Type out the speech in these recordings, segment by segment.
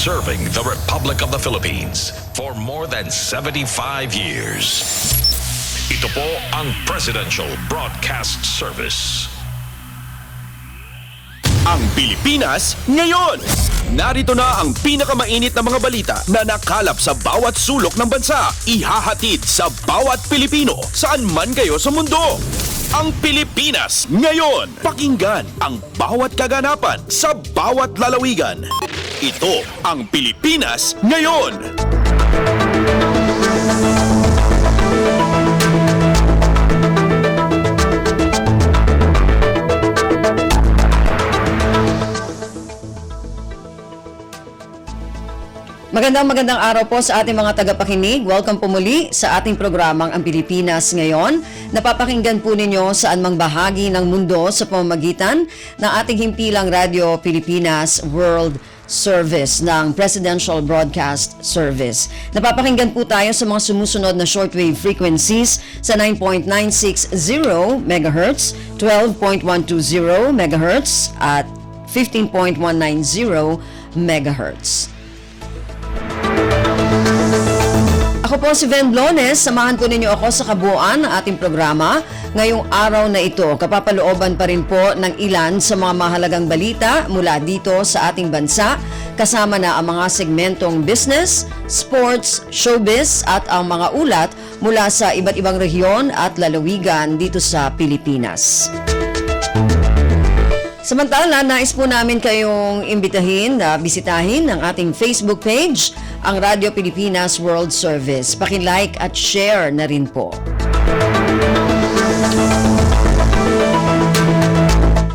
serving the Republic of the Philippines for more than 75 years. Ito po ang Presidential Broadcast Service. Ang Pilipinas ngayon! Narito na ang pinakamainit na mga balita na nakalap sa bawat sulok ng bansa. Ihahatid sa bawat Pilipino saan man kayo sa mundo. Ang Pilipinas ngayon! Pakinggan ang bawat kaganapan sa bawat lalawigan. Ito ang Pilipinas ngayon! Magandang araw po sa ating mga tagapakinig. Welcome po muli sa ating programang Ang Pilipinas Ngayon. Napapakinggan po ninyo saan mang bahagi ng mundo sa pamamagitan ng ating himpilang Radyo Pilipinas World Service ng Presidential Broadcast Service. Napapakinggan po tayo sa mga sumusunod na shortwave frequencies sa 9.960 MHz, 12.120 MHz at 15.190 MHz. Ako po si Ven Blones, samahan po ninyo ako sa kabuuan ng ating programa. Ngayong araw na ito, kapapalooban pa rin po ng ilan sa mga mahalagang balita mula dito sa ating bansa, kasama na ang mga segmentong business, sports, showbiz at ang mga ulat mula sa iba't ibang rehiyon at lalawigan dito sa Pilipinas. Samantala, nais po namin kayong imbitahin na bisitahin ang ating Facebook page, ang Radyo Pilipinas World Service. Paki-like at share na rin po.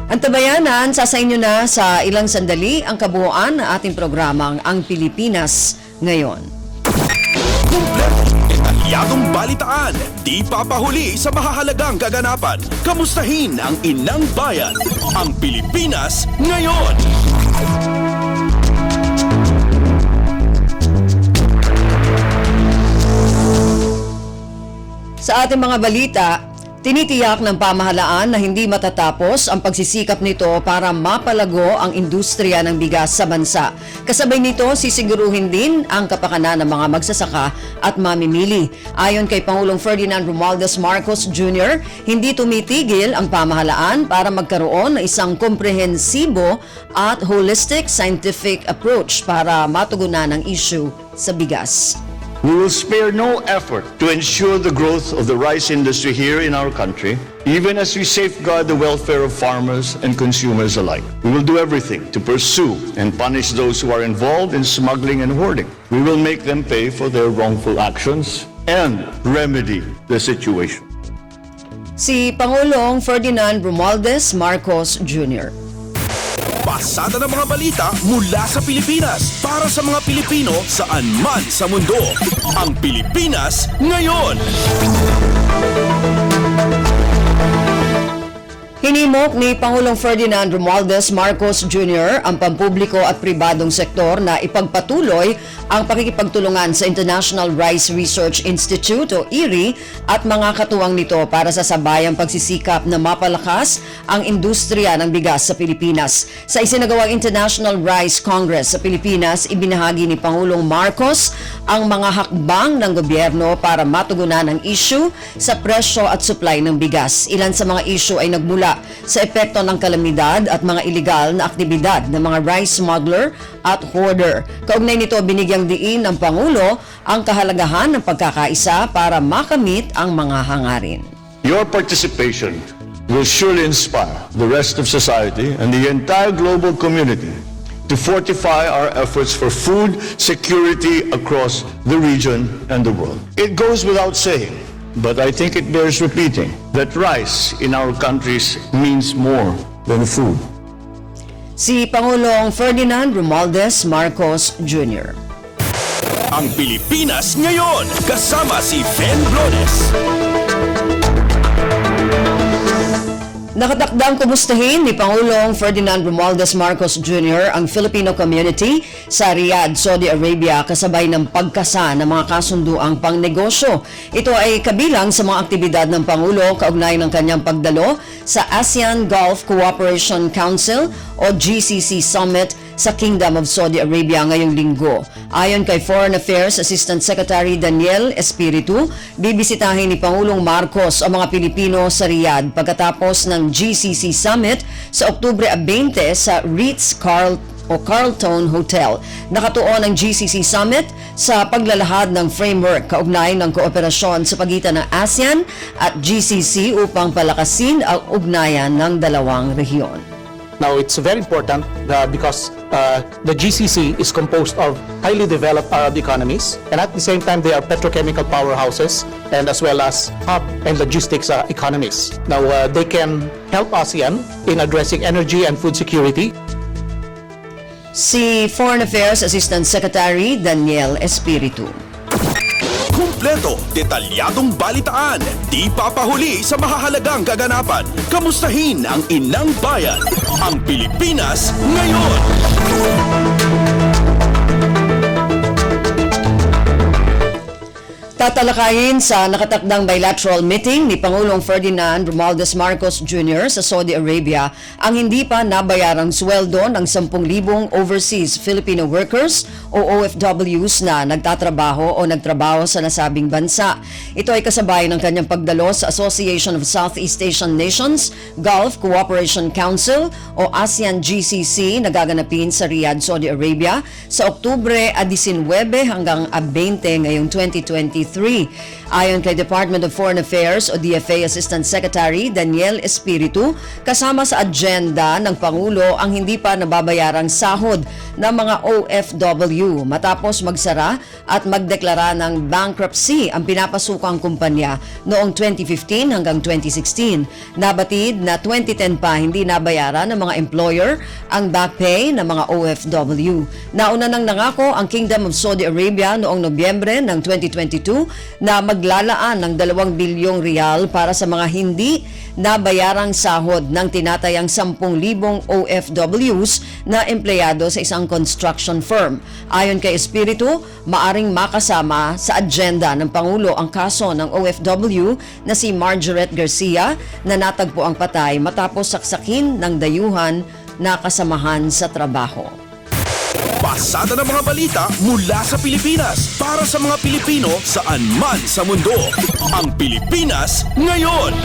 Ang tabayanan, sa inyo na sa ilang sandali ang kabuuan ng ating programang Ang Pilipinas Ngayon. Detalyadong balitaan, di papahuli sa mahahalagang kaganapan. Kamustahin ang inang bayan, ang Pilipinas ngayon. Sa ating mga balita, tinitiyak ng pamahalaan na hindi matatapos ang pagsisikap nito para mapalago ang industriya ng bigas sa bansa. Kasabay nito, sisiguruhin din ang kapakanan ng mga magsasaka at mamimili. Ayon kay Pangulong Ferdinand Romualdez Marcos Jr., hindi tumitigil ang pamahalaan para magkaroon ng isang komprehensibo at holistic scientific approach para matugunan ang issue sa bigas. We will spare no effort to ensure the growth of the rice industry here in our country, even as we safeguard the welfare of farmers and consumers alike. We will do everything to pursue and punish those who are involved in smuggling and hoarding. We will make them pay for their wrongful actions and remedy the situation. Si Pangulong Ferdinand Romualdez Marcos Jr. Pasada ng mga balita mula sa Pilipinas para sa mga Pilipino saan man sa mundo. Ang Pilipinas ngayon. Hinimok ni Pangulong Ferdinand Romualdez Marcos Jr. ang pampubliko at pribadong sektor na ipagpatuloy ang pakikipagtulungan sa International Rice Research Institute o IRI at mga katuwang nito para sa sabayang pagsisikap na mapalakas ang industriya ng bigas sa Pilipinas. Sa isinagawang International Rice Congress sa Pilipinas, ibinahagi ni Pangulong Marcos ang mga hakbang ng gobyerno para matugunan ang issue sa presyo at supply ng bigas. Ilan sa mga issue ay nagmula sa epekto ng kalamidad at mga iligal na aktibidad ng mga rice smuggler at hoarder. Kaugnay nito, binigyang diin ng Pangulo ang kahalagahan ng pagkakaisa para makamit ang mga hangarin. Your participation will surely inspire the rest of society and the entire global community to fortify our efforts for food security across the region and the world. It goes without saying, but I think it bears repeating, that rice in our countries means more than food. Si Pangulong Ferdinand Romualdez Marcos Jr. Ang Pilipinas ngayon, kasama si Ven Blones. Nakatakdang kumustahin ni Pangulong Ferdinand Romualdez Marcos Jr. ang Filipino community sa Riyadh, Saudi Arabia kasabay ng pagkasa ng mga kasunduang pangnegosyo. Ito ay kabilang sa mga aktibidad ng Pangulo kaugnay ng kanyang pagdalo sa ASEAN Gulf Cooperation Council o GCC Summit sa Kingdom of Saudi Arabia ngayong linggo. Ayon kay Foreign Affairs Assistant Secretary Daniel Espiritu, bibisitahin ni Pangulong Marcos ang mga Pilipino sa Riyadh pagkatapos ng GCC Summit sa Oktubre 20 sa Carlton Hotel. Nakatuon ang GCC Summit sa paglalahad ng framework kaugnay ng kooperasyon sa pagitan ng ASEAN at GCC upang palakasin ang ugnayan ng dalawang rehiyon. Now, it's very important because the GCC is composed of highly developed Arab economies, and at the same time, they are petrochemical powerhouses and as well as hub and logistics economies. Now, they can help ASEAN in addressing energy and food security. Si Foreign Affairs Assistant Secretary Daniel Espiritu. Kumpleto, detalyadong balitaan, di papahuli sa mahahalagang kaganapan. Kamustahin ang inang bayan, ang Pilipinas ngayon. Tatalakayin sa nakatakdang bilateral meeting ni Pangulong Ferdinand Romualdez Marcos Jr. sa Saudi Arabia ang hindi pa nabayarang sweldo ng 10,000 overseas Filipino workers o OFWs na nagtatrabaho o nagtrabaho sa nasabing bansa. Ito ay kasabay ng kanyang pagdalo sa Association of Southeast Asian Nations Gulf Cooperation Council o ASEAN GCC na gaganapin sa Riyadh, Saudi Arabia sa Oktubre 19 hanggang 20 ngayong 2023. Ayon kay Department of Foreign Affairs o DFA Assistant Secretary Daniel Espiritu, kasama sa agenda ng Pangulo ang hindi pa nababayarang sahod ng mga OFW matapos magsara at magdeklara ng bankruptcy ang pinapasukang kumpanya noong 2015 hanggang 2016. Nabatid na 2010 pa hindi nabayaran ng mga employer ang back pay ng mga OFW. Nauna nang nangako ang Kingdom of Saudi Arabia noong Nobyembre ng 2022 na maglalaan ng 2 bilyong riyal para sa mga hindi nabayarang sahod ng tinatayang 10,000 OFWs na empleyado sa isang construction firm. Ayon kay Espiritu, maaring makasama sa agenda ng Pangulo ang kaso ng OFW na si Margaret Garcia na natagpo ang patay matapos saksakin ng dayuhan na kasamahan sa trabaho. Pasada ng mga balita mula sa Pilipinas para sa mga Pilipino saan man sa mundo. Ang Pilipinas ngayon.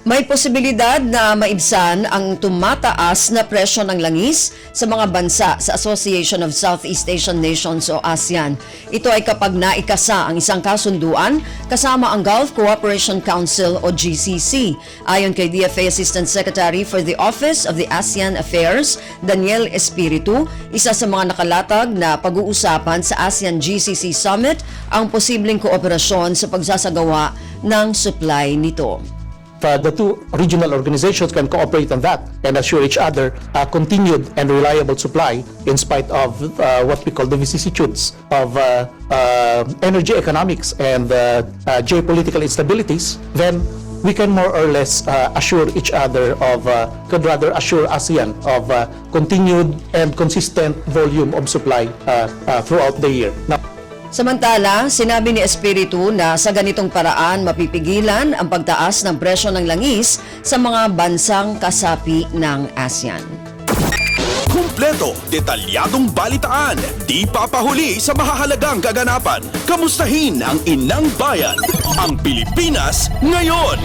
May posibilidad na maibsan ang tumataas na presyo ng langis sa mga bansa sa Association of Southeast Asian Nations o ASEAN. Ito ay kapag naikasa ang isang kasunduan kasama ang Gulf Cooperation Council o GCC. Ayon kay DFA Assistant Secretary for the Office of the ASEAN Affairs, Daniel Espiritu, isa sa mga nakalatag na pag-uusapan sa ASEAN GCC Summit ang posibleng kooperasyon sa pagsasagawa ng supply nito. The two regional organizations can cooperate on that and assure each other continued and reliable supply in spite of what we call the vicissitudes of energy economics and geopolitical instabilities. Then we can more or less assure each other of, could rather assure ASEAN of continued and consistent volume of supply throughout the year. Now, Samantala, sinabi ni Espiritu na sa ganitong paraan mapipigilan ang pagtaas ng presyo ng langis sa mga bansang kasapi ng ASEAN. Kumpleto, detalyadong balitaan, di papahuli sa mahahalagang kaganapan. Kamustahin ang inang bayan, ang Pilipinas ngayon.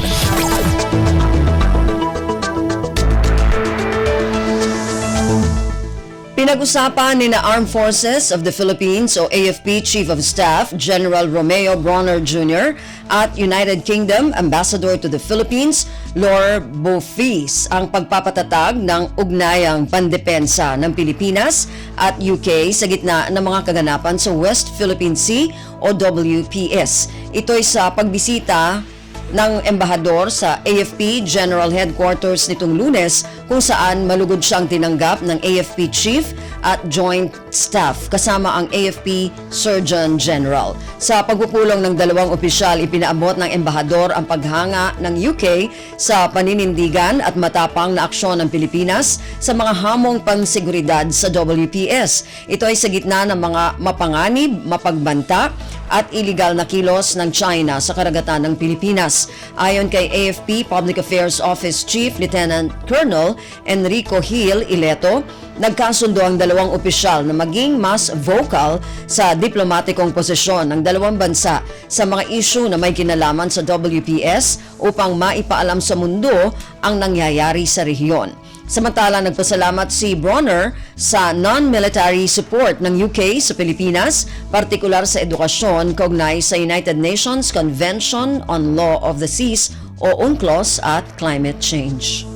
Pinag-usapan ni Armed Forces of the Philippines o AFP Chief of Staff General Romeo Bronner Jr. at United Kingdom Ambassador to the Philippines Laure Beaufils ang pagpapatatag ng ugnayang pandepensa ng Pilipinas at UK sa gitna ng mga kaganapan sa West Philippine Sea o WPS. Ito'y sa pagbisita ng embahador sa AFP General Headquarters nitong Lunes kung saan malugod siyang tinanggap ng AFP Chief at Joint Staff kasama ang AFP Surgeon General. Sa pagpupulong ng dalawang opisyal, ipinaabot ng embahador ang paghanga ng UK sa paninindigan at matapang na aksyon ng Pilipinas sa mga hamong pangseguridad sa WPS. Ito ay sa gitna ng mga mapanganib, mapagbanta at iligal na kilos ng China sa karagatan ng Pilipinas. Ayon kay AFP Public Affairs Office Chief Lieutenant Colonel Enrico Gil Ileto, nagkasundo ang dalawang opisyal na maging mas vocal sa diplomatikong posisyon ng dalawang bansa sa mga isyu na may kinalaman sa WPS upang maipaalam sa mundo ang nangyayari sa rehiyon. Samantala, nagpasalamat si Bronner sa non-military support ng UK sa Pilipinas, partikular sa edukasyon kaugnay sa United Nations Convention on Law of the Seas o UNCLOS at climate change.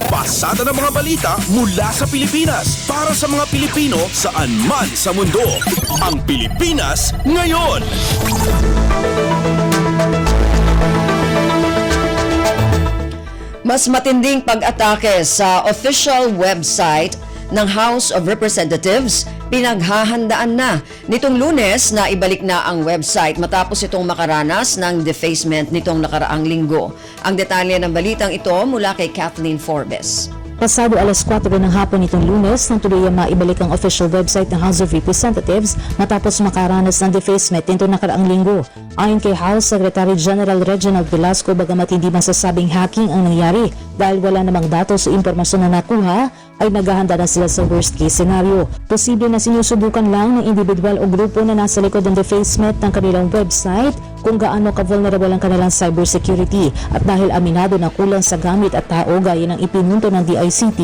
Pasada ng mga balita mula sa Pilipinas para sa mga Pilipino saan man sa mundo. Ang Pilipinas ngayon. Mas matinding pag-atake sa official website ng House of Representatives, pinaghahandaan na nitong Lunes na ibalik na ang website matapos itong makaranas ng defacement nitong nakaraang linggo. Ang detalye ng balitang ito mula kay Kathleen Forbes. Pasado alas 4 ng hapon nitong Lunes nang tuluyang maibalik ang official website ng House of Representatives matapos makaranas ng defacement nito nakaraang linggo. Ayon kay House Secretary General Reginald Velasco, bagamat hindi masasabing hacking ang nangyari dahil wala namang datos o impormasyon na nakuha, ay naghahanda na sila sa worst case scenario. Posible na sinusubukan lang ng individual o grupo na nasa likod ng defacement ng kanilang website kung gaano ka-vulnerable ang kanilang cybersecurity, at dahil aminado na kulang sa gamit at tao gaya ng ipinunto ng DICT,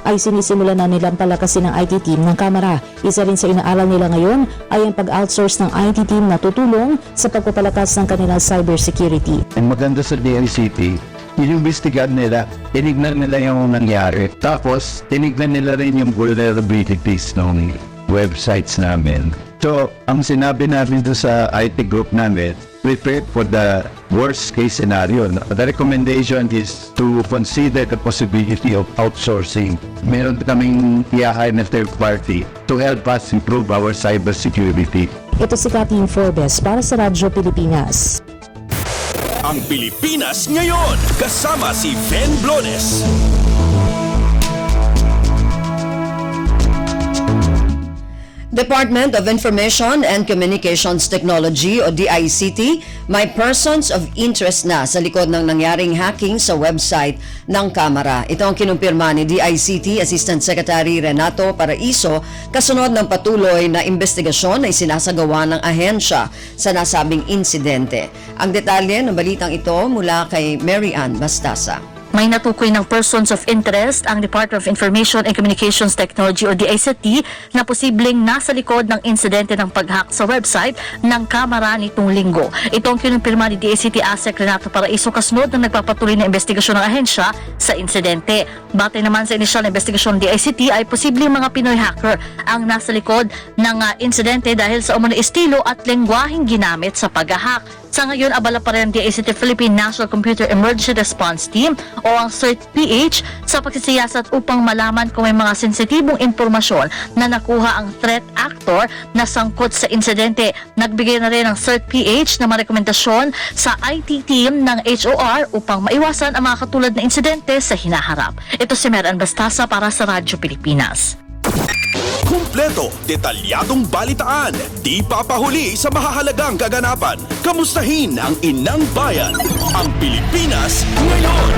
ay sinisimulan na nilang palakasin ng IT team ng Kamara. Isa rin sa inaaral nila ngayon ay ang pag-outsource ng IT team na tutulong sa pagpapalakas ng kanilang cybersecurity. Ang maganda sa DICT, inimbestigan nila, tinignan nila yung nangyari. Tapos, tinignan nila rin yung vulnerabilities ng websites namin. So, ang sinabi namin doon sa IT group namin, prepare for the worst case scenario. The recommendation is to consider the possibility of outsourcing. Meron kaming i-hire na third party to help us improve our cybersecurity. Ito si Kathleen Forbes para sa Radyo Pilipinas. Ang Pilipinas ngayon, kasama si Ben Blones. Department of Information and Communications Technology o DICT, may persons of interest na sa likod ng nangyaring hacking sa website ng Kamara. Ito ang kinumpirma ni DICT Assistant Secretary Renato Paraiso kasunod ng patuloy na investigasyon na isinasagawa ng ahensya sa nasabing insidente. Ang detalye ng balitang ito mula kay Mary Ann Bastasa. May natukoy ng persons of interest ang Department of Information and Communications Technology o DICT na posibleng nasa likod ng insidente ng pag-hack sa website ng Kamara nitong linggo. Ito ang kinumpirma ni DICT ASEC Renato Paraiso kasunod ng nagpapatuloy na investigasyon ng ahensya sa insidente. Batay naman sa inisyal na investigasyon ng DICT ay posibleng mga Pinoy hacker ang nasa likod ng insidente dahil sa umano'y estilo at lengguaheng ginamit sa pag-hack. Sa ngayon, abala pa rin ang DICT Philippine National Computer Emergency Response Team o ang CERT-PH sa pagsisiyasat upang malaman kung may mga sensitibong impormasyon na nakuha ang threat actor na sangkot sa insidente. Nagbigay na rin ang CERT-PH na mga rekomendasyon sa IT team ng HOR upang maiwasan ang mga katulad na insidente sa hinaharap. Ito si Meran Bastasa para sa Radyo Pilipinas. Kumpleto, detalyadong balitaan, di papahuli sa mahahalagang kaganapan. Kamustahin ang inang bayan, ang Pilipinas ngayon.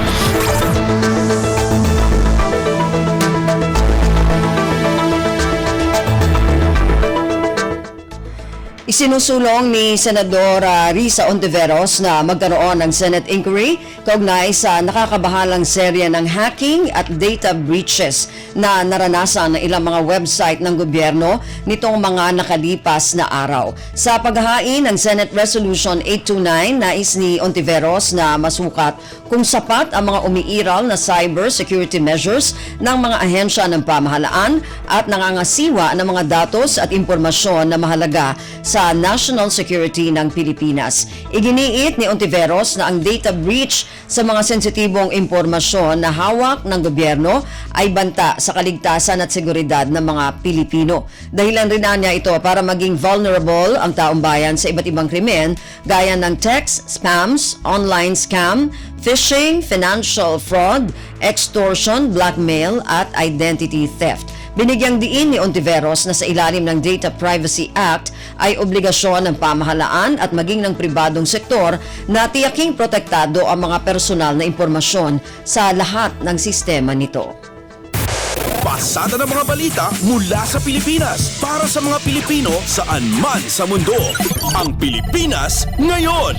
Isinusulong ni Senadora Risa Ontiveros na magkaroon ng Senate inquiry kaugnay sa nakakabahalang serye ng hacking at data breaches na naranasan ng ilang mga website ng gobyerno nitong mga nakalipas na araw. Sa paghahain ng Senate Resolution 829, nais ni Ontiveros na masukat kung sapat ang mga umiiral na cyber security measures ng mga ahensya ng pamahalaan at nangangasiwa ng mga datos at impormasyon na mahalaga sa sa national security ng Pilipinas. Iginiit ni Ontiveros na ang data breach sa mga sensitibong impormasyon na hawak ng gobyerno ay banta sa kaligtasan at seguridad ng mga Pilipino. Dahilan rin niya ito para maging vulnerable ang taong bayan sa iba't ibang krimen gaya ng text, spams, online scam, phishing, financial fraud, extortion, blackmail at identity theft. Binigyang diin ni Ontiveros na sa ilalim ng Data Privacy Act ay obligasyon ng pamahalaan at maging ng pribadong sektor na tiyaking protektado ang mga personal na impormasyon sa lahat ng sistema nito. Pasada ng mga balita mula sa Pilipinas para sa mga Pilipino saan man sa mundo. Ang Pilipinas ngayon.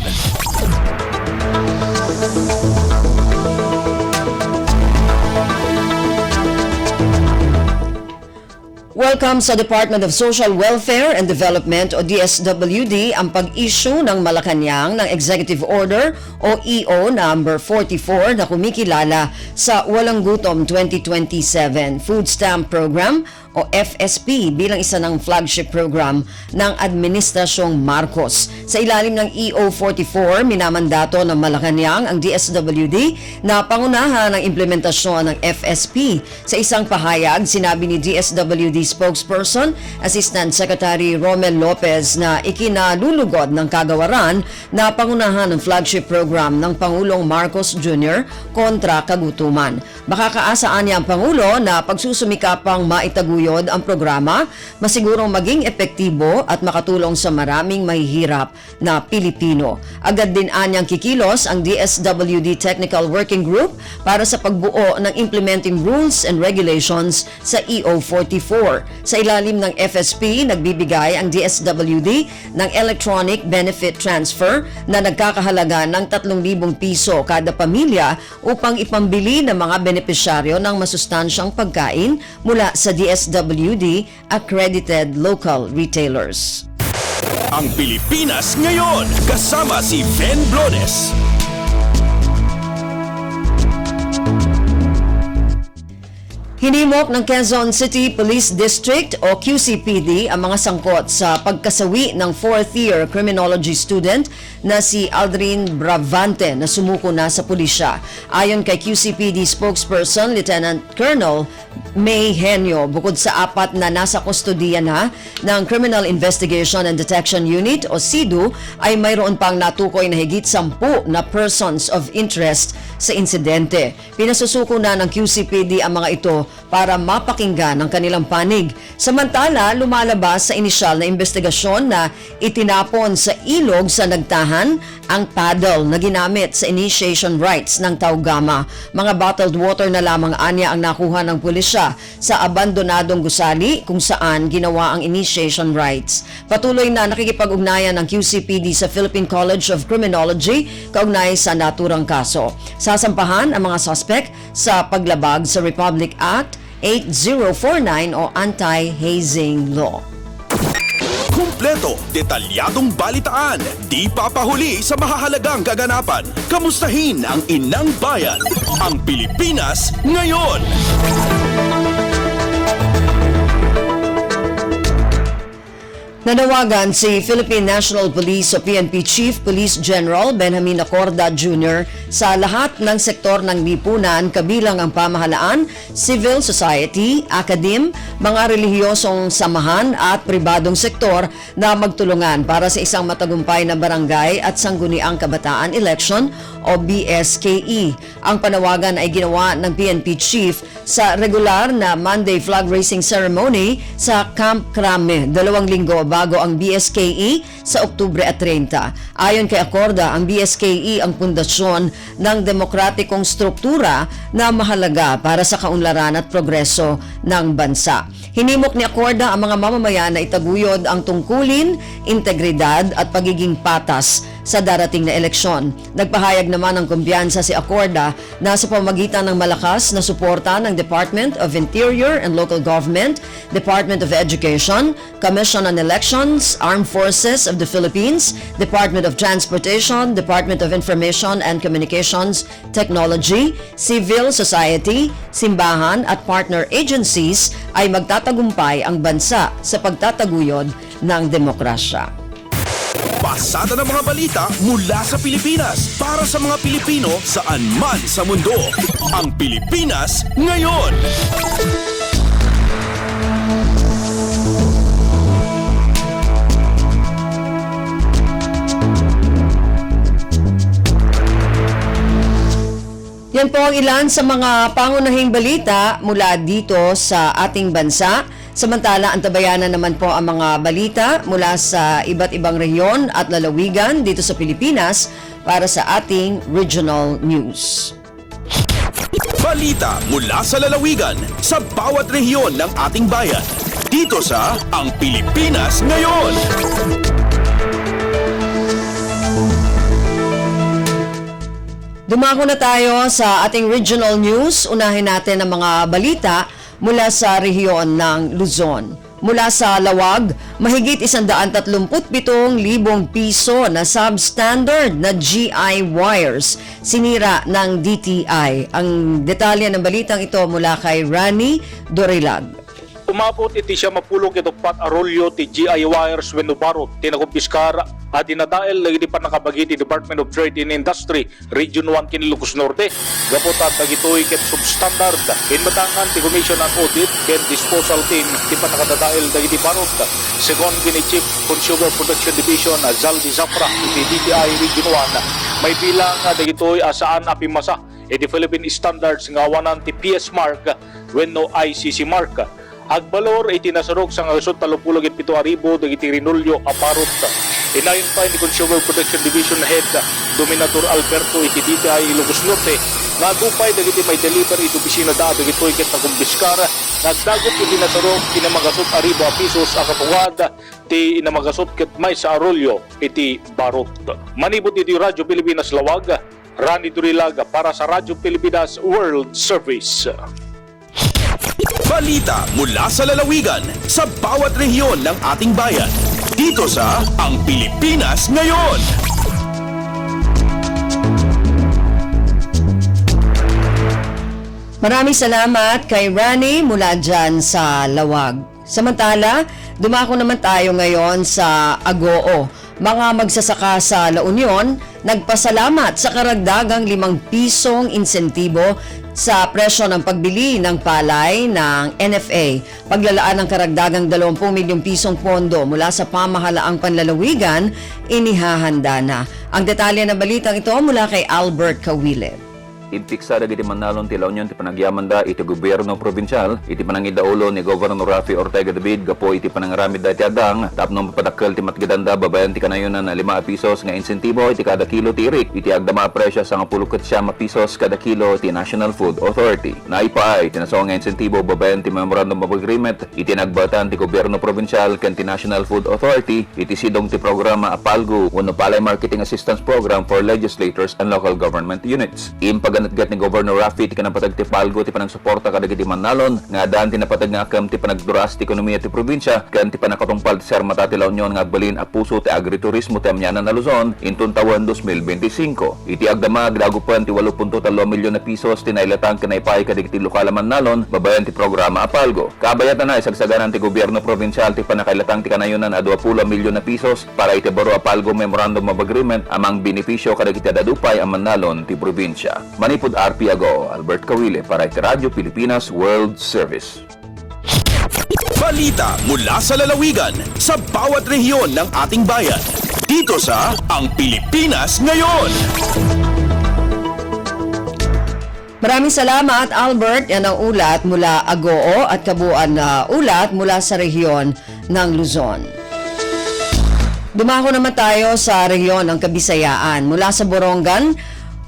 Welcome sa Department of Social Welfare and Development o DSWD ang pag-issue ng Malacanang ng Executive Order o EO number 44 na kumikilala sa Walang Gutom 2027 Food Stamp Program o FSP bilang isa ng flagship program ng Administrasyong Marcos. Sa ilalim ng EO 44, minamandato ng Malacanang ang DSWD na pangunahan ang implementasyon ng FSP. Sa isang pahayag, sinabi ni DSWD spokesperson, Assistant Secretary Romel Lopez na ikinalulugod ng kagawaran na pangunahan ng flagship program ng Pangulong Marcos Jr. kontra kagutuman. Makakaasaan niya ang Pangulo na pagsusumikapang maitaguyod ang programa, masigurong maging epektibo at makatulong sa maraming mahihirap na Pilipino. Agad din anyang kikilos ang DSWD Technical Working Group para sa pagbuo ng implementing rules and regulations sa EO 44. Sa ilalim ng FSP, nagbibigay ang DSWD ng electronic benefit transfer na nagkakahalaga ng 3,000 piso kada pamilya upang ipambili ng mga benepisyaryo ng masustansyang pagkain mula sa DSWD accredited local retailers. Ang Pilipinas ngayon kasama si Ben Blones. Hinimok ng Quezon City Police District o QCPD ang mga sangkot sa pagkasawi ng 4th year criminology student na si Aldrin Bravante na sumuko na sa pulisya. Ayon kay QCPD spokesperson Lieutenant Colonel May Henyo, bukod sa 4 na nasa kustodiya na ng Criminal Investigation and Detection Unit o CIDU, ay mayroon pang natukoy na higit 10 na persons of interest sa insidente. Pinasusuko na ng QCPD ang mga ito para mapakinggan ang kanilang panig. Samantala, lumalabas sa inisyal na investigasyon na itinapon sa ilog sa Nagtahan ang paddle na ginamit sa initiation rites ng Taugama. Mga bottled water na lamang anya ang nakuha ng pulisya sa abandonadong gusali kung saan ginawa ang initiation rites. Patuloy na nakikipag-ugnayan ng QCPD sa Philippine College of Criminology kaugnay sa naturang kaso. Sasampahan ang mga suspect sa paglabag sa Republic Act 8049 o Anti-Hazing Law. Kumpleto, detalyadong balitaan, di papahuli sa mahahalagang kaganapan. Kamustahin ang inang bayan, ang Pilipinas ngayon. Nanawagan si Philippine National Police o PNP Chief Police General Benjamin Acorda Jr. sa lahat ng sektor ng lipunan kabilang ang pamahalaan, civil society, academe, mga relihiyosong samahan at pribadong sektor na magtulungan para sa isang matagumpay na barangay at sangguniang kabataan election o BSKE. Ang panawagan ay ginawa ng PNP Chief sa regular na Monday flag raising ceremony sa Camp Crame, 2 linggo bago ang BSKE sa Oktubre at 30. Ayon kay Acorda, ang BSKE ang pundasyon ng demokratikong struktura na mahalaga para sa kaunlaran at progreso ng bansa. Hinimok ni Acorda ang mga mamamayan na itaguyod ang tungkulin, integridad at pagiging patas sa darating na eleksyon. Nagpahayag naman ng kumpiyansa si Acorda na sa pamamagitan ng malakas na suporta ng Department of Interior and Local Government, Department of Education, Commission on Elections, Armed Forces of the Philippines, Department of Transportation, Department of Information and Communications Technology, Civil Society, simbahan at partner agencies ay magtatagumpay ang bansa sa pagtataguyod ng demokrasya. Pasada ng mga balita mula sa Pilipinas para sa mga Pilipino saan man sa mundo. Ang Pilipinas ngayon. Yan po ang ilan sa mga pangunahing balita mula dito sa ating bansa. Samantala, antabayanan naman po ang mga balita mula sa iba't ibang rehiyon at lalawigan dito sa Pilipinas para sa ating regional news. Balita mula sa lalawigan sa bawat rehiyon ng ating bayan. Dito sa Ang Pilipinas Ngayon. Dumako na tayo sa ating regional news. Unahin natin ang mga balita mula sa rehiyon ng Luzon. Mula sa Lawag, mahigit 137,000 piso na substandard na GI wires sinira ng DTI. Ang detalye ng balitang ito mula kay Rani Dorilag. Umabot iti siya mapulog ito pat arolyo ti GI wires wenno barot tinakumpiskar at dinadael lagi pa nakabagi ti Department of Trade and Industry Region 1 kin Ilocos Norte gaputat dagitoy ket substandard inmatangan ti Commission on Audit ken Disposal Team ti pa nakadadael dagiti barot segon kini Chief Consumer Protection Division Zaldi Zafra ti DTI Region 1 may bilang dagitoy asaan apimasa iti Philippine Standards nga awanan ti PS mark wenno ICC mark. Agbalor ay tinasarok sa ngasot 37,000 dagiti rinulyo aparot. Inayon pa ni Consumer Protection Division Head Dominator Alberto iti DTI Ilocos Norte nagupay dagiti may delivery iti opisina da dagitoy ket nakumbiskar nagdagot iti nasarok inamagasot aribo a pisos a katungad ti inamagasot ket may sa arolyo iti barot. Manibot iti Radyo Pilipinas Lawag, Rani Durilag para sa Radyo Pilipinas World Service. Balita mula sa lalawigan sa bawat rehiyon ng ating bayan. Dito sa Ang Pilipinas Ngayon. Maraming salamat kay Rani mula dyan sa Lawag. Samantala, dumako naman tayo ngayon sa Agoo. Mga magsasaka sa La Union, nagpasalamat sa karagdagang 5 pisong insentibo sa presyo ng pagbili ng palay ng NFA. Paglalaan ng karagdagang 20 milyong pisong pondo mula sa pamahalaang panlalawigan, inihahanda na. Ang detalye ng balitang ito mula kay Albert Kawile. Impiksa dagiti manalon ti La Union ti panagyaman da iti gobyerno provinsyal iti panangidaulo ni Governor Rafi Ortega David gapo iti panangaramid da iti adang tapno mapadakkel ti matgidanda babayan ti kanayonan na 5 pisos nga insentibo iti kada kilo ti irik iti agdama a presyo sa 10 pisos kada kilo ti National Food Authority. Naipaay tinasaw nga insentibo babayan ti Memorandum of Agreement iti nagbatan ti gobyerno provinsyal ken ti National Food Authority iti sidong ti programa APALGO wenno Palay Marketing Assistance Program for Legislators and Local Government Units. Gat ni Governor Rafi ti kanapatag ti palgo ti panagsuporta kadagiti manalon nga daan ti napatag nga akam ti panagduras ti ekonomiya ti probinsya ken ti panakatungpal ti sermata ti La Union nga agbalin a puso ti agriturismo ti amyanan na Luzon inton taon 2025. Iti agdamag dagupan ti 8.3 milyon na pisos ti nailatang kinaipay kadagiti lokal a manalon babayan ti programa APALGO. Kabayatan na isagsaganan ti gobyerno provinsyal ti panakailatang ti kanayonan a 20 milyon na pisos para iti baro APALGO Memorandum of Agreement amang benepisyo kadagiti dadupay a manalon ti probinsya. Manipod RP Ago, Albert Kawile para iti Radyo Pilipinas World Service. Balita mula sa lalawigan sa bawat rehiyon ng ating bayan. Dito sa Ang Pilipinas Ngayon. Maraming salamat, Albert. Yan ang ulat mula Agoo at kabuuan na ulat mula sa rehiyon ng Luzon. Dumako naman tayo sa rehiyon ng Kabisayaan. Mula sa Borongan,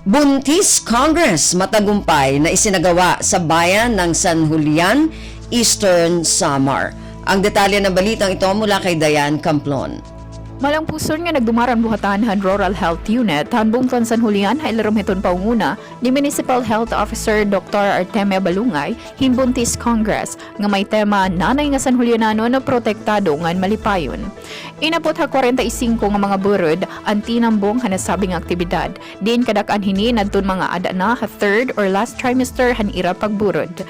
Buntis Congress matagumpay na isinagawa sa bayan ng San Julian, Eastern Samar. Ang detalye ng balitang ito mula kay Diane Camplon. Malang pusor nga nagdumaran buhatanhan Rural Health Unit hanbong kan San Julian hailarom hiton paunguna ni Municipal Health Officer Dr. Artemia Balungay hinbuntis Congress nga may tema nanay nga San Julianano na protektado ngan malipayon. Inapot ha 45 nga mga burod ang tinambong hanasabing aktibidad. Din kadak-an hini nadton mga ada na ha 3rd or last trimester han ira pagburod.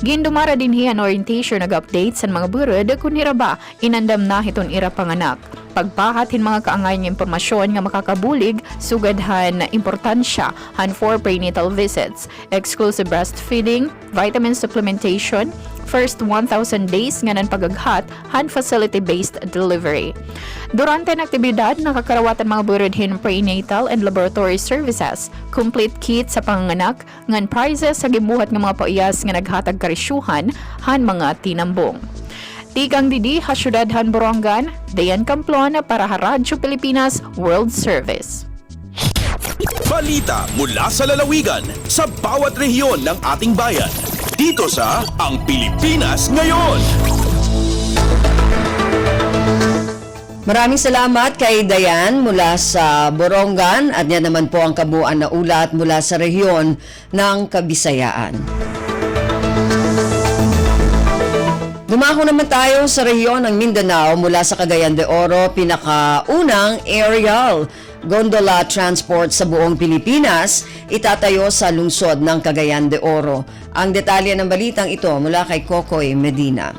Gindumara din hiyan orientation nag-update sa mga burod kung hiraba inandam na hiton ira panganak. Pagpahat hin mga kaangay ng impormasyon nga makakabulig, sugadhan importansya han for prenatal visits, exclusive breastfeeding, vitamin supplementation, first 1,000 days nga nan pagaghat han facility-based delivery. Durante ang aktibidad, nakakarawatan mga burudhin prenatal and laboratory services, complete kit sa panganganak, ngan prizes sa gibuhat ng mga paiyas nga naghatag karisyuhan han mga tinambong. Tigang didi ha syudad han Borongan, Dayan Camplon para ha Radyo Pilipinas World Service. Balita mula sa lalawigan sa bawat rehiyon ng ating bayan. Dito sa Ang Pilipinas Ngayon. Maraming salamat kay Dayan mula sa Borongan at yan naman po ang kabuuan na ulat mula sa rehiyon ng Kabisayaan. Dumako naman tayo sa rehiyon ng Mindanao mula sa Cagayan de Oro, pinakaunang aerial gondola transport sa buong Pilipinas itatayo sa lungsod ng Cagayan de Oro. Ang detalye ng balitang ito mula kay Kokoy Medina.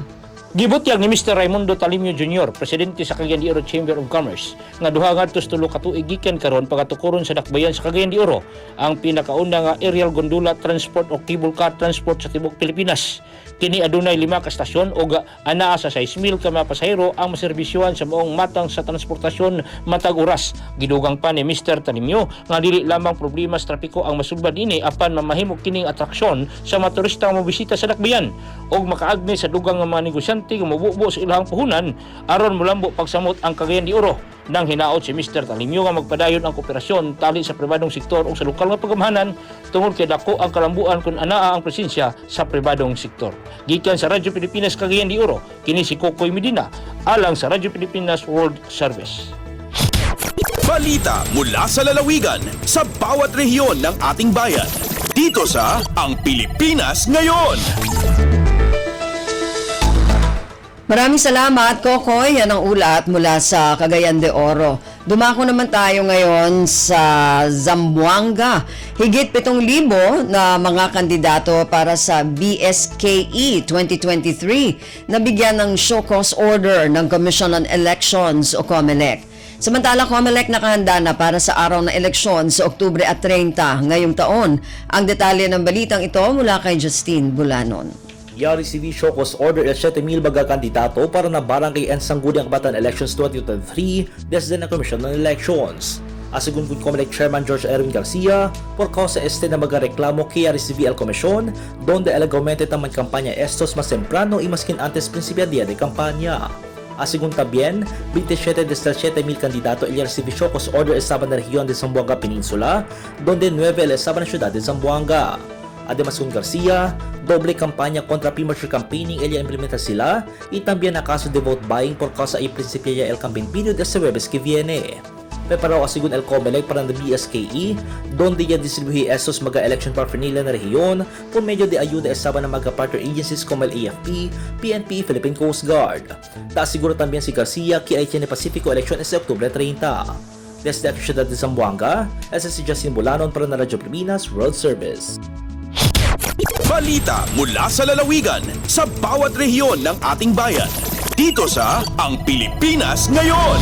Gibutyag ni Mr. Raimundo Talimio Jr., presidente sa Cagayan de Oro Chamber of Commerce, nga duha ngadtos tulo ka tuig gikan karon pagatukuron sa dakbayan sa Cagayan de Oro ang pinakauna nga aerial gondola transport o cable car transport sa tibuok Pilipinas. Kini adunay 5 ka stasyon ug anaa sa 6,000 ka mga pasahero ang maserbisyohan sa maong matang sa transportasyon matag oras. Gidugang pa ni Mr. Talimio nga dili lamang problema sa trapiko ang masugba dinhi apan mamahimo kining atraksyon sa mga turista nga mobisita sa dakbayan ug makaagni sa dugang nga mga negosyante nga mobubo sa ilahang puhunan aron molambo pagsamot ang Cagayan de Oro. Nang hinaot si Mr. Talimio nga magpadayon ang kooperasyon tali sa pribadong sektor o sa lokal nga pagamahanan tungod kay dako ang kalambuan kung anaa ang presensya sa pribadong sektor. Gikan sa Radyo Pilipinas Cagayan de Oro, kini si Kokoy Medina alang sa Radyo Pilipinas World Service. Balita mula sa lalawigan sa bawat rehiyon ng ating bayan. Dito sa Ang Pilipinas Ngayon. Maraming salamat, Kokoy. Yan ang ulat mula sa Cagayan de Oro. Dumako naman tayo ngayon sa Zamboanga. Higit 7,000 na mga kandidato para sa BSKE 2023 na bigyan ng show cause order ng Commission on Elections o COMELEC. Samantala, COMELEC nakahanda na para sa araw ng eleksyon sa Oktubre at 30 ngayong taon. Ang detalye ng balitang ito mula kay Justine Bulanon. Ya-receive show cause order el 7,000 baga kandidato para na Barangay and Sangguniang Kabataan Elections 2023 desde na Commission on Elections. Asigun kung COMELEC Chairman George Erwin Garcia, por causa na magareklamo kay ya-receive el Commission, donde alegadamente taman kampanya estos mas temprano y maskin antes principio día de kampanya. Asigun también, 27 de 7,000 candidato el ya-receive show cause order estaban na región de Zamboanga Peninsula, donde 9 el estaban na ciudad de Zamboanga. Además con Garcia, doble kampanya kontra premature campaigning ella implementa sila y también a caso de vote buying por causa y principio ya el campaign period este Huebes que viene. Preparado asigun el COMELEC para ng BSKE, donde ya distribuye estos mga-election paraphernalia na rehiyon por medio de ayuda estaba ng mga partner agencies como el AFP, PNP, Philippine Coast Guard. Tasiguro también si Garcia que ay tiene Pacifico election este Oktubre 30. Desde la ciudad de Zamboanga, ese si Justin Bulanon para na Radyo Pilipinas World Service. Balita mula sa lalawigan sa bawat rehiyon ng ating bayan. Dito sa Ang Pilipinas Ngayon.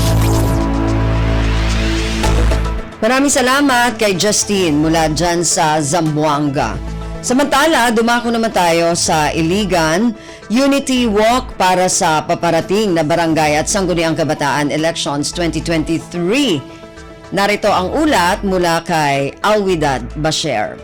Maraming salamat kay Justine mula dyan sa Zamboanga. Samantala, dumako naman tayo sa Iligan, Unity Walk para sa paparating na Barangay at Sangguniang Kabataan Elections 2023. Narito ang ulat mula kay Alwidad Basher.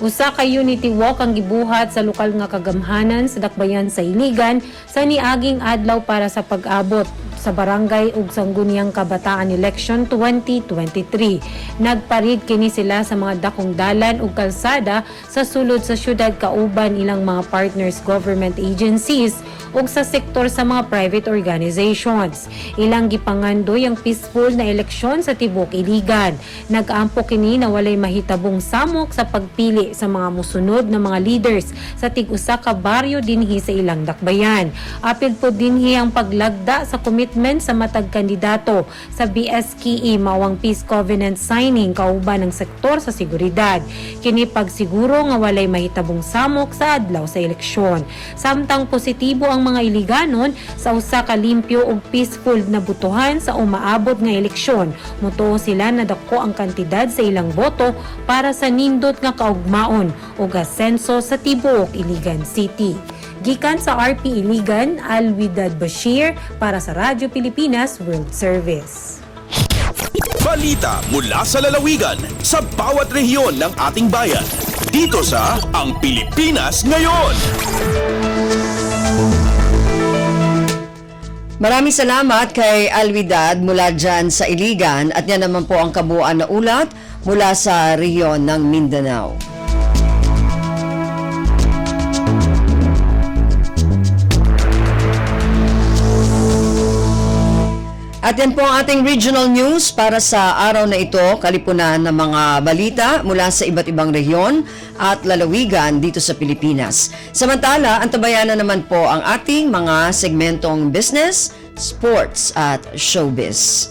Usa ka Unity Walk ang gibuhat sa lokal nga kagamhanan sa dakbayan sa Iligan sa niaging adlaw para sa pag-abot sa Barangay ug Sangguniang Kabataan Election 2023. Nagparid kini sila sa mga dakong dalan ug kalsada sa sulod sa syudad kauban ilang mga partners government agencies ug sa sektor sa mga private organizations. Ilang gipangandoy ang peaceful na eleksyon sa tibuok Iligan. Nag-ampo kini na walay mahitabong samok sa pagpili sa mga musunod na mga leaders sa tig-usa ka baryo dinhi sa ilang dakbayan. Apil po dinhi ang paglagda sa commitment commitment sa matag kandidato sa BSKE mawang peace covenant signing kauban ng sektor sa seguridad. Kini pagsiguro nga walay mahitabong samok sa adlaw sa eleksyon. Samtang positibo ang mga iliganon sa usa ka limpyo ug peaceful na butuhan sa umaabot nga eleksyon. Mutuo sila na dako ang kantidad sa ilang boto para sa nindot nga kaugmaon ug asenso sa tibuok Iligan City. Gikan sa RP Iligan, Alwidad Bashir para sa Radyo Pilipinas World Service. Balita mula sa lalawigan sa bawat rehiyon ng ating bayan. Dito sa Ang Pilipinas Ngayon. Maraming salamat kay Alwidad mula dyan sa Iligan at yan naman po ang kabuuan na ulat mula sa rehiyon ng Mindanao. At yan po ang ating regional news para sa araw na ito, kalipunan ng mga balita mula sa iba't ibang rehiyon at lalawigan dito sa Pilipinas. Samantala, antabayan na naman po ang ating mga segmentong business, sports at showbiz.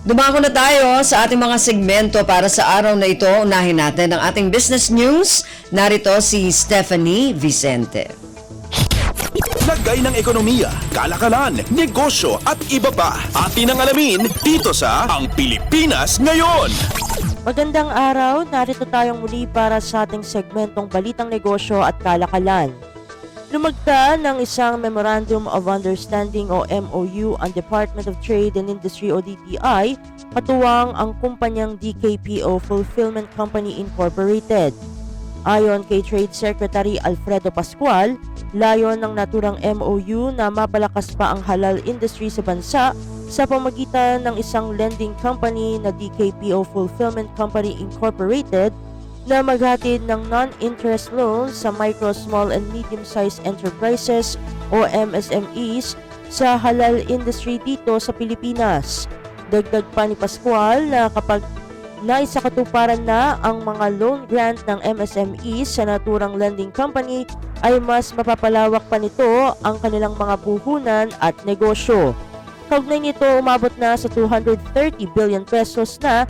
Dumako na tayo sa ating mga segmento para sa araw na ito. Unahin natin ang ating business news. Narito si Stephanie Vicente. Lagay ng ekonomiya, kalakalan, negosyo at iba pa. Atin ang alamin dito sa Ang Pilipinas Ngayon. Magandang araw, narito tayong muli para sa ating segmentong Balitang Negosyo at Kalakalan. Lumagda ng isang Memorandum of Understanding o MOU ang Department of Trade and Industry o DTI katuwang ang kumpanyang DKPO Fulfillment Company Incorporated. Ayon kay Trade Secretary Alfredo Pascual, layon ng naturang MOU na mapalakas pa ang halal industry sa bansa sa pamagitan ng isang lending company na DKPO Fulfillment Company Incorporated na maghatid ng non-interest loans sa micro, small and medium-sized enterprises o MSMEs sa halal industry dito sa Pilipinas. Dagdag pa ni Pascual na kapag naisakatuparan na ang mga loan grant ng MSMEs sa naturang lending company ay mas mapapalawak pa nito ang kanilang mga puhunan at negosyo. Kaugnay nito, umabot na sa 230 billion pesos na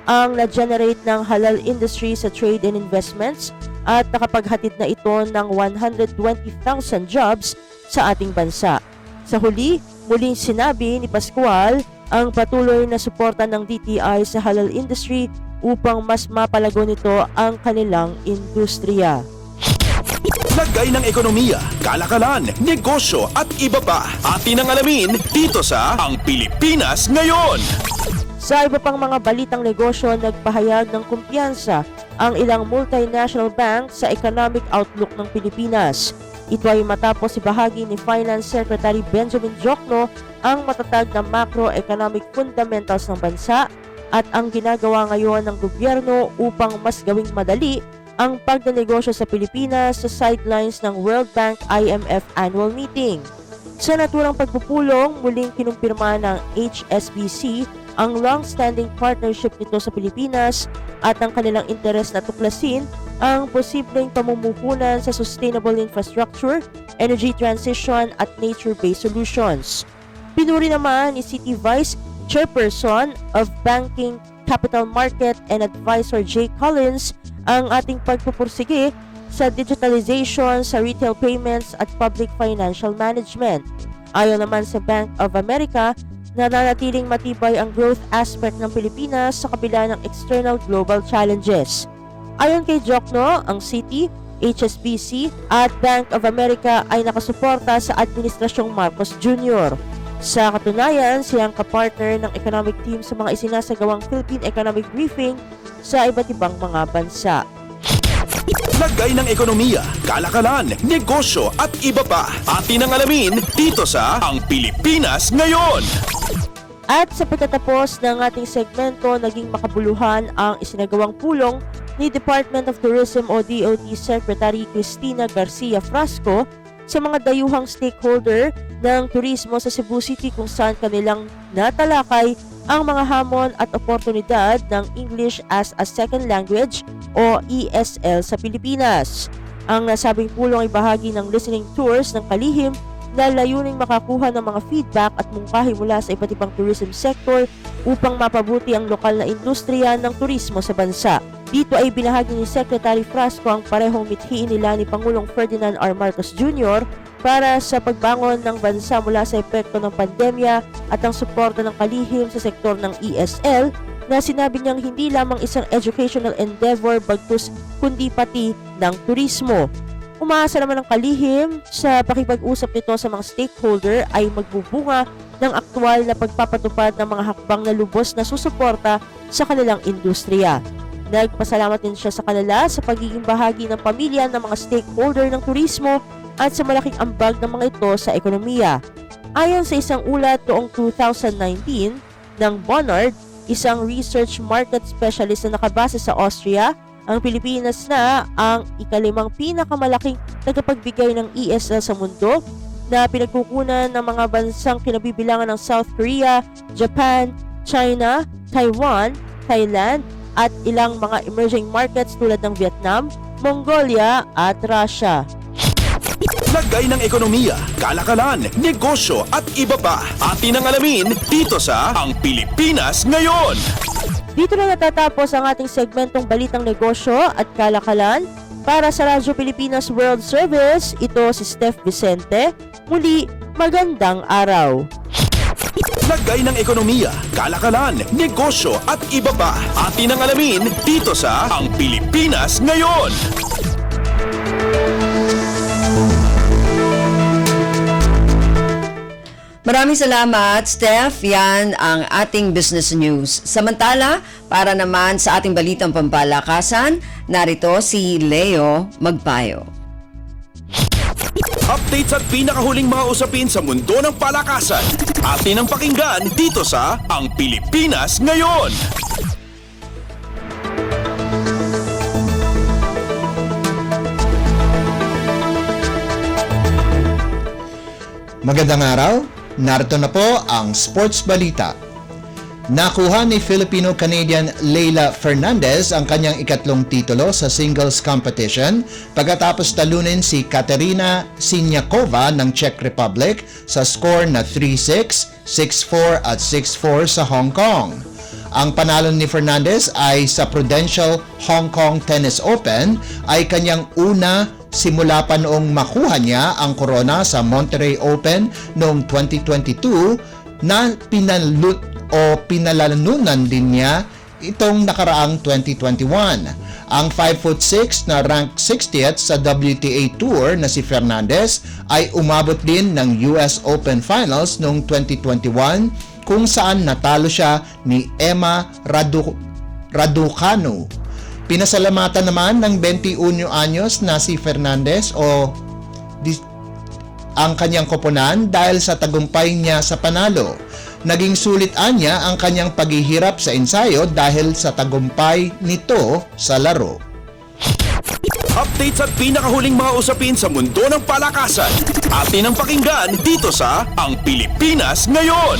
ang na-generate ng halal industry sa trade and investments at nakapaghatid na ito ng 120,000 jobs sa ating bansa. Sa huli, muling sinabi ni Pascual ang patuloy na suporta ng DTI sa halal industry upang mas mapalago nito ang kanilang industriya. Lagay ng ekonomiya, kalakalan, negosyo at iba pa. Atin ang alamin dito sa Ang Pilipinas Ngayon. Sa iba pang mga balitang negosyo, nagpahayag ng kumpiyansa ang ilang multinational bank sa economic outlook ng Pilipinas. Ito ay matapos ibahagi ni Finance Secretary Benjamin Diokno ang matatag na macroeconomic fundamentals ng bansa at ang ginagawa ngayon ng gobyerno upang mas gawing madali ang pagdinegosyo sa Pilipinas sa sidelines ng World Bank IMF annual meeting. Sa naturang pagpupulong, muling kinumpirma ng HSBC ang long-standing partnership nito sa Pilipinas at ang kanilang interes na tuklasin ang posibleng pamumuhunan sa sustainable infrastructure, energy transition at nature-based solutions. Pinuri naman ni City Vice Chairperson of Banking, Capital Market and Advisor Jay Collins ang ating pagpupursige sa digitalization sa retail payments at public financial management. Ayon naman sa Bank of America, nananatiling matibay ang growth aspect ng Pilipinas sa kabila ng external global challenges. Ayon kay Diokno, ang Citi, HSBC at Bank of America ay nakasuporta sa Administrasyong Marcos Jr. Sa katunayan, siyang kapartner ng economic team sa mga isinasagawang Philippine Economic Briefing sa iba't ibang mga bansa. Lagay ng ekonomiya, kalakalan, negosyo at iba pa. Atin ang alamin dito sa Ang Pilipinas Ngayon. At sa pagtatapos ng ating segmento, naging makabuluhan ang isinagawang pulong ni Department of Tourism o DOT Secretary Cristina Garcia Frasco sa mga dayuhang stakeholder ng turismo sa Cebu City kung saan kanilang natalakay ang mga hamon at oportunidad ng English as a Second Language o ESL sa Pilipinas. Ang nasabing pulong ay bahagi ng listening tours ng Kalihim na layuning makakuha ng mga feedback at mungkahi mula sa iba't ibang tourism sector upang mapabuti ang lokal na industriya ng turismo sa bansa. Dito ay binahagi ni Secretary Frasco ang parehong mithiin nila ni Pangulong Ferdinand R. Marcos Jr. para sa pagbangon ng bansa mula sa epekto ng pandemya at ang suporta ng Kalihim sa sektor ng ESL na sinabi niyang hindi lamang isang educational endeavor bagkus kundi pati ng turismo. Umaasa naman ang Kalihim sa pakipag-usap nito sa mga stakeholder ay magbubunga ng aktwal na pagpapatupad ng mga hakbang na lubos na susuporta sa kanilang industriya. Nagpasalamat din siya sa kanila sa pagiging bahagi ng pamilya ng mga stakeholder ng turismo at sa malaking ambag ng mga ito sa ekonomiya. Ayon sa isang ulat noong 2019 ng Bonard, isang research market specialist na nakabase sa Austria, ang Pilipinas na ang ikalimang pinakamalaking tagapagbigay ng ESL sa mundo na pinagkukunan ng mga bansang kinabibilangan ng South Korea, Japan, China, Taiwan, Thailand at ilang mga emerging markets tulad ng Vietnam, Mongolia at Russia. Lagay ng ekonomiya, kalakalan, negosyo at iba pa. Atin ang alamin dito sa Ang Pilipinas Ngayon. Dito na natatapos ang ating segmentong Balitang Negosyo at Kalakalan. Para sa Radyo Pilipinas World Service, ito si Steph Vicente. Muli, magandang araw. Lagay ng ekonomiya, kalakalan, negosyo at iba pa. Atin ang alamin dito sa Ang Pilipinas Ngayon. Maraming salamat, Steph. Yan ang ating business news. Samantala, para naman sa ating balitang pampalakasan, narito si Leo Magpayo. Updates at pinakahuling mga usapin sa mundo ng palakasan. Atin ang pakinggan dito sa Ang Pilipinas Ngayon. Magandang araw. Narito na po ang Sports Balita. Nakuha ni Filipino-Canadian Leila Fernandez ang kanyang ikatlong titulo sa singles competition pagkatapos talunin si Katerina Siniakova ng Czech Republic sa score na 3-6, 6-4 at 6-4 sa Hong Kong. Ang panalo ni Fernandez ay sa Prudential Hong Kong Tennis Open ay kanyang una simula pa noong makuha niya ang korona sa Monterrey Open noong 2022 na pinalanunan din niya itong nakaraang 2021. Ang 5'6" na rank 60th sa WTA Tour na si Fernandez ay umabot din ng US Open Finals noong 2021 kung saan natalo siya ni Emma Raducanu. Pinasalamatan naman ng 21 anyos na si Fernandez ang kanyang koponan dahil sa tagumpay niya sa panalo. Naging sulitan niya ang kanyang paghihirap sa ensayo dahil sa tagumpay nito sa laro. Updates at pinakahuling mga usapin sa mundo ng palakasan. Atin ang pakinggan dito sa Ang Pilipinas Ngayon.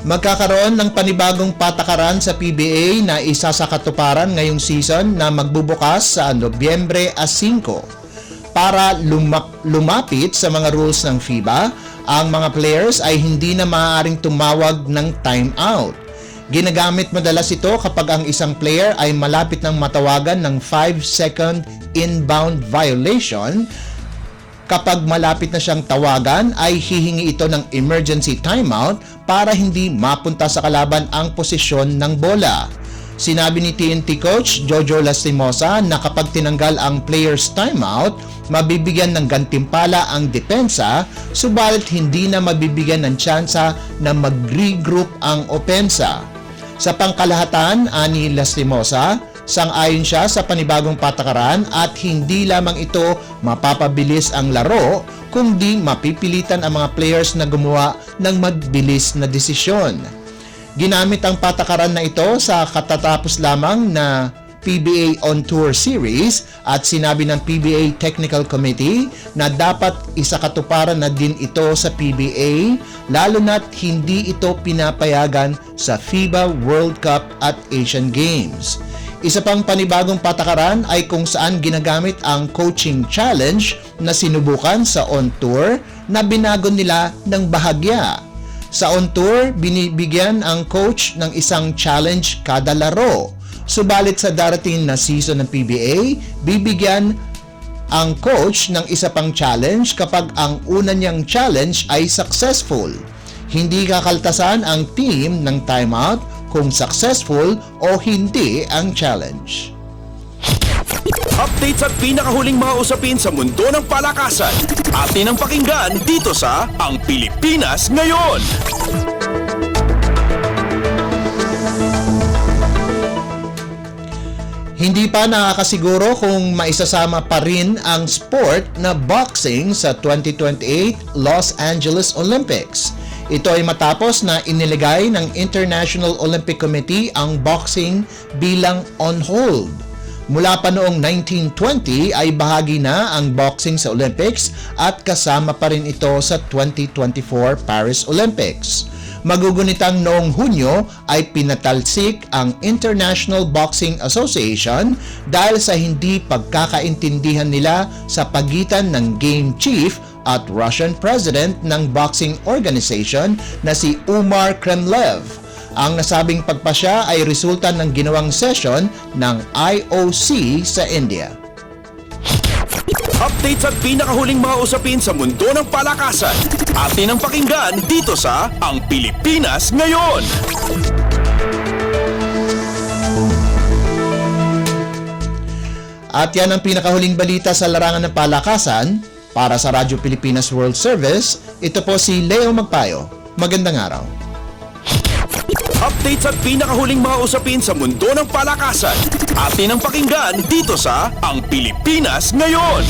Magkakaroon ng panibagong patakaran sa PBA na isa sa katuparan ngayong season na magbubukas sa Nobyembre 5. Para lumapit sa mga rules ng FIBA, ang mga players ay hindi na maaaring tumawag ng timeout. Ginagamit madalas ito kapag ang isang player ay malapit ng matawagan ng 5-second inbound violation. Kapag malapit na siyang tawagan ay hihingi ito ng emergency timeout para hindi mapunta sa kalaban ang posisyon ng bola. Sinabi ni TNT coach Jojo Lastimosa na kapag tinanggal ang player's timeout, mabibigyan ng gantimpala ang depensa, subalit hindi na mabibigyan ng tsansa na mag-regroup ang opensa. Sa pangkalahatan, ani Lastimosa, sang-ayon siya sa panibagong patakaran at hindi lamang ito mapapabilis ang laro, kundi mapipilitan ang mga players na gumawa ng magbilis na desisyon. Ginamit ang patakaran na ito sa katatapos lamang na PBA On Tour series at sinabi ng PBA Technical Committee na dapat isakatuparan na din ito sa PBA lalo na't hindi ito pinapayagan sa FIBA World Cup at Asian Games. Isa pang panibagong patakaran ay kung saan ginagamit ang coaching challenge na sinubukan sa On Tour na binago nila ng bahagya. Sa On Tour, binibigyan ang coach ng isang challenge kada laro. Subalit sa darating na season ng PBA, bibigyan ang coach ng isa pang challenge kapag ang una niyang challenge ay successful. Hindi kakaltasan ang team ng timeout kung successful o hindi ang challenge. Updates at pinakahuling mga usapin sa mundo ng palakasan. Atin ang pakinggan dito sa Ang Pilipinas Ngayon. Hindi pa nakakasiguro kung maisasama pa rin ang sport na boxing sa 2028 Los Angeles Olympics. Ito ay matapos na iniligay ng International Olympic Committee ang boxing bilang on hold. Mula pa noong 1920 ay bahagi na ang boxing sa Olympics at kasama pa rin ito sa 2024 Paris Olympics. Magugunitang noong Hunyo ay pinatalsik ang International Boxing Association dahil sa hindi pagkakaintindihan nila sa pagitan ng game chief at Russian president ng boxing organization na si Umar Kremlev. Ang nasabing pagpasya ay resulta ng ginawang session ng IOC sa India. Updates at pinakahuling mga usapin sa mundo ng palakasan. Atin ang pakinggan dito sa Ang Pilipinas Ngayon. At yan ang pinakahuling balita sa larangan ng palakasan. Para sa Radyo Pilipinas World Service, ito po si Leo Magpayo. Magandang araw. Updates at pinakahuling mga usapin sa mundo ng palakasan. Atin ang pakinggan dito sa Ang Pilipinas Ngayon.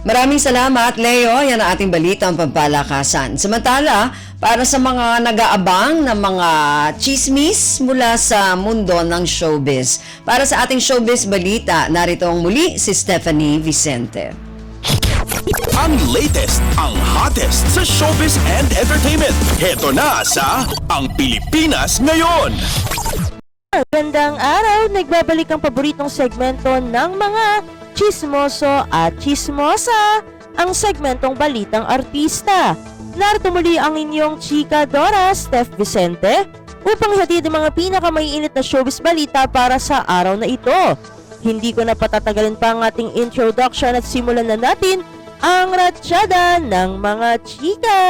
Maraming salamat, Leo. Yan ang ating balita ang pampalakasan. Samantala, para sa mga nag-aabang ng mga chismis mula sa mundo ng showbiz. Para sa ating showbiz balita, narito ang muli si Stephanie Vicente. Ang latest, ang hottest sa showbiz and entertainment. Heto na sa Ang Pilipinas Ngayon. Magandang araw! Nagbabalik ang paboritong segmento ng mga chismoso at chismosa, ang segmentong Balitang Artista. Narito muli ang inyong chika Dora, Steph Vicente, upang hatid ang mga pinakamaiinit na showbiz balita para sa araw na ito. Hindi ko na patatagalin pa ang ating introduction at simulan na natin ang ratsyada ng mga chika.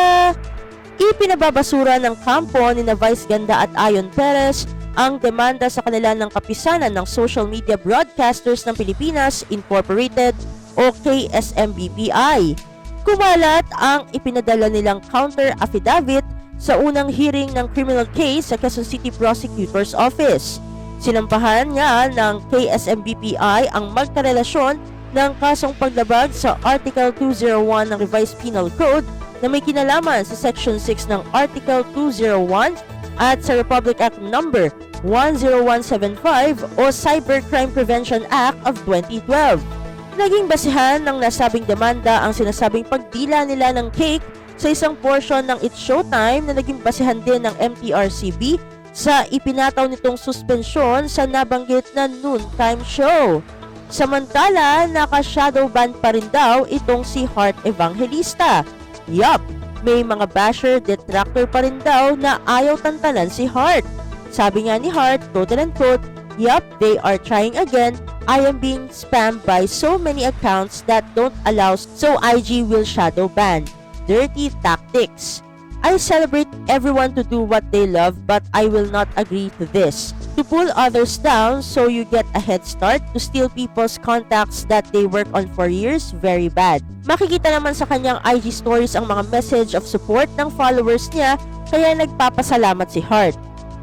Ipinababasura ng kampo ni na Vice Ganda at Ayon Perez ang demanda sa kanila ng kapisanan ng Social Media Broadcasters ng Pilipinas Incorporated o KSMBPI. Kumalat ang ipinadala nilang counter affidavit sa unang hearing ng criminal case sa Quezon City Prosecutor's Office. Sinampahan nga ng KSMBPI ang magkarelasyon ng kasong paglabag sa Article 201 ng Revised Penal Code na may kinalaman sa Section 6 ng Article 201 at sa Republic Act No. 10175 o Cybercrime Prevention Act of 2012. Naging basihan ng nasabing demanda ang sinasabing pagdila nila ng cake sa isang portion ng It's Showtime na naging basihan din ng MTRCB sa ipinataw nitong suspensyon sa nabanggit na noontime show. Samantala, naka-shadow ban pa rin daw itong si Heart Evangelista. Yup, may mga basher detractor pa rin daw na ayaw tantanan si Heart. Sabi nga ni Heart, quote and quote, "Yup, they are trying again. I am being spammed by so many accounts that don't allow, so IG will shadow ban. Dirty tactics. I celebrate everyone to do what they love, but I will not agree to this. To pull others down so you get a head start, to steal people's contacts that they work on for years, very bad." Makikita naman sa kanyang IG stories ang mga message of support ng followers niya, kaya nagpapasalamat si Heart.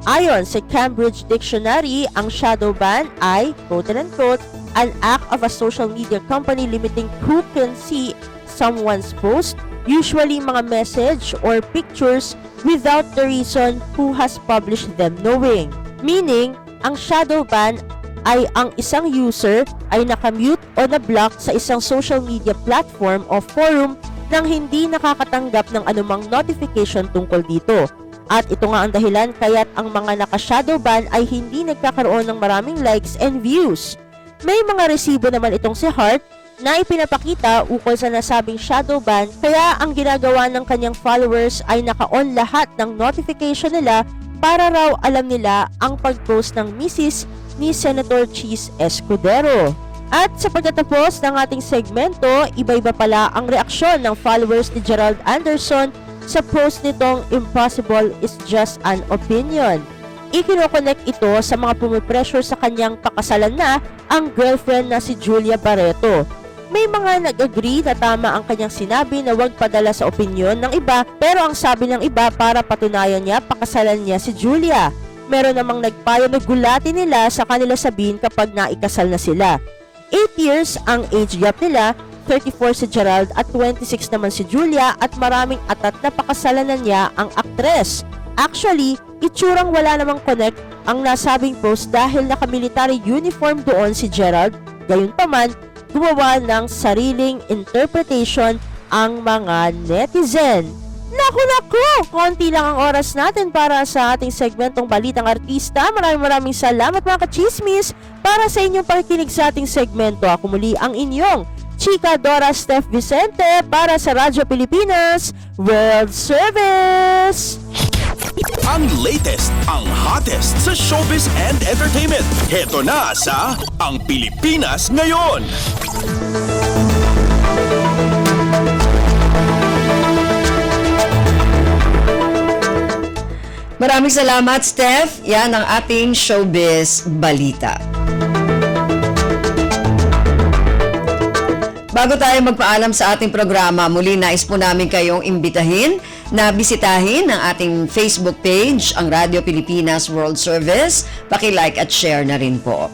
Ayon sa Cambridge Dictionary, ang shadow ban ay, quote and quote, "an act of a social media company limiting who can see someone's post, usually mga message or pictures without the reason who has published them knowing. Meaning, ang shadow ban ay ang isang user ay nakamute o na-block sa isang social media platform o forum nang hindi nakakatanggap ng anumang notification tungkol dito. At ito nga ang dahilan kaya't ang mga naka-shadow ban ay hindi nagkakaroon ng maraming likes and views. May mga resibo naman itong si Hart na ipinapakita ukol sa nasabing shadow ban, kaya ang ginagawa ng kanyang followers ay naka-on lahat ng notification nila para raw alam nila ang pag-post ng misis ni Senator Cheese Escudero. At sa pagtatapos ng ating segmento, iba-iba pala ang reaksyon ng followers ni Gerald Anderson sa post nitong "Impossible is just an opinion." Ikino-connect ito sa mga pumipressure sa kanyang pakasalan na ang girlfriend na si Julia Barreto. May mga nag-agree na tama ang kanyang sinabi na huwag padala sa opinyon ng iba, pero ang sabi ng iba para patunayan niya pakasalan niya si Julia. Meron namang nagpayo na gulatin nila sa kanila sabihin kapag naikasal na sila. 8 years ang age gap nila, 34 si Gerald at 26 naman si Julia, at maraming atat na pakasalanan niya ang aktres. Actually, itsurang wala namang connect ang nasabing post dahil naka-military uniform doon si Gerald. Gayunpaman, gumawa ng sariling interpretation ang mga netizen. Naku! Konti lang ang oras natin para sa ating segmentong Balitang Artista. Maraming salamat mga ka-chismis para sa inyong pakikinig sa ating segmento. Ako muli ang inyong Chika Dora Steph Vicente para sa Radyo Pilipinas World Service. Ang latest, ang hottest sa showbiz and entertainment. Heto na sa Ang Pilipinas Ngayon. Maraming salamat, Steph. Yan ang ating showbiz balita. Bago tayo magpaalam sa ating programa, muli nais po namin kayong imbitahin na bisitahin ang ating Facebook page, ang Radyo Pilipinas World Service. Paki-like at share na rin po.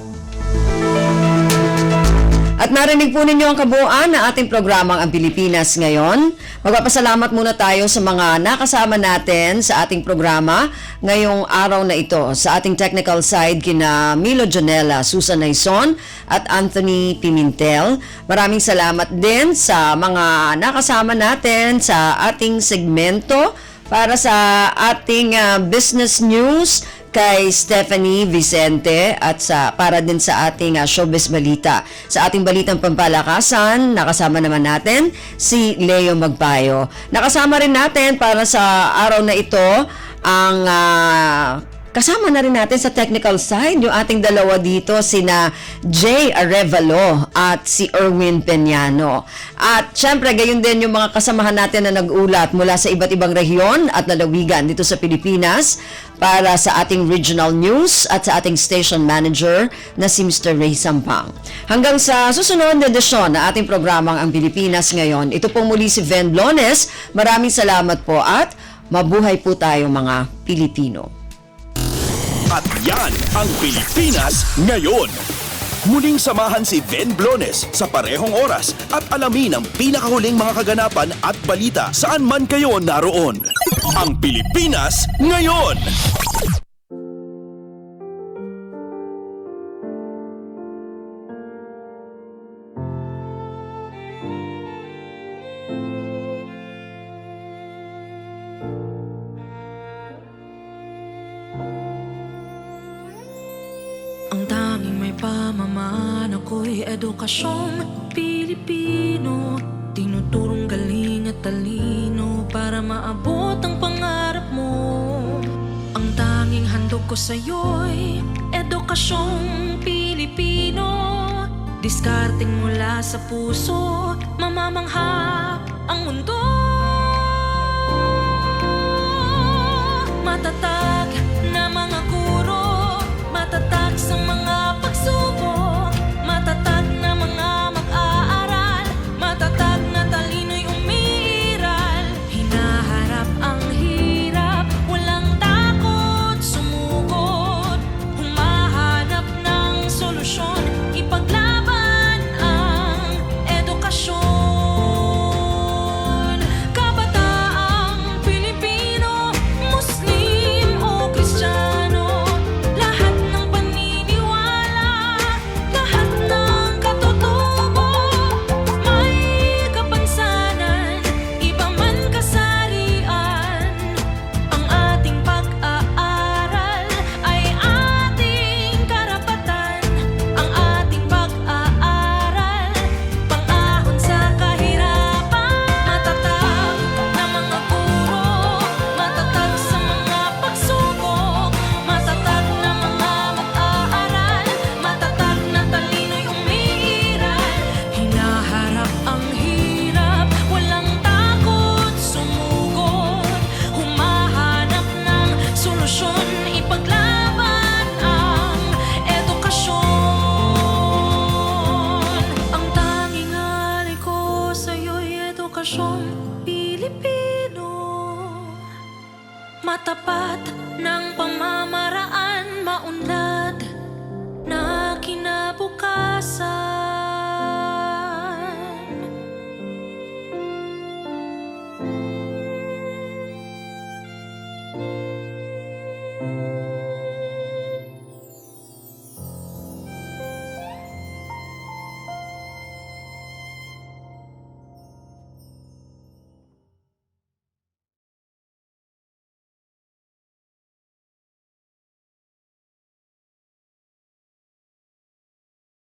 At narinig po ninyo ang kabuuan ng ating programang Ang Pilipinas Ngayon. Magpapasalamat muna tayo sa mga nakasama natin sa ating programa ngayong araw na ito. Sa ating technical side, kina Milo Jonella, Susan Naison at Anthony Pimentel. Maraming salamat din sa mga nakasama natin sa ating segmento para sa ating business news kay Stephanie Vicente at para din sa ating showbiz balita. Sa ating balitang pampalakasan, nakasama naman natin si Leo Magpayo. Nakasama rin natin para sa araw na ito ang kasama na rin natin sa technical side yung ating dalawa dito, sina Jay Arevalo at si Erwin Peñano. At syempre, gayon din yung mga kasamahan natin na nag-ulat mula sa iba't ibang rehiyon at lalawigan dito sa Pilipinas para sa ating regional news at sa ating station manager na si Mr. Ray Sampang. Hanggang sa susunod na edisyon na ating programang Ang Pilipinas Ngayon, ito po muli si Ven Blones. Maraming salamat po at mabuhay po tayo mga Pilipino. At yan ang Pilipinas Ngayon. Muling samahan si Ven Blones sa parehong oras at alamin ang pinakahuling mga kaganapan at balita saan man kayo naroon. Ang Pilipinas Ngayon. Ang tanging may pamamaan ako'y edukasyong Pilipino. Tinuturong galing at talino para maabot ang pangarap mo. Ang tanging handog ko sa'yo'y edukasyong Pilipino. Diskarteng mula sa puso, mamamangha ang mundo. Matatag na mga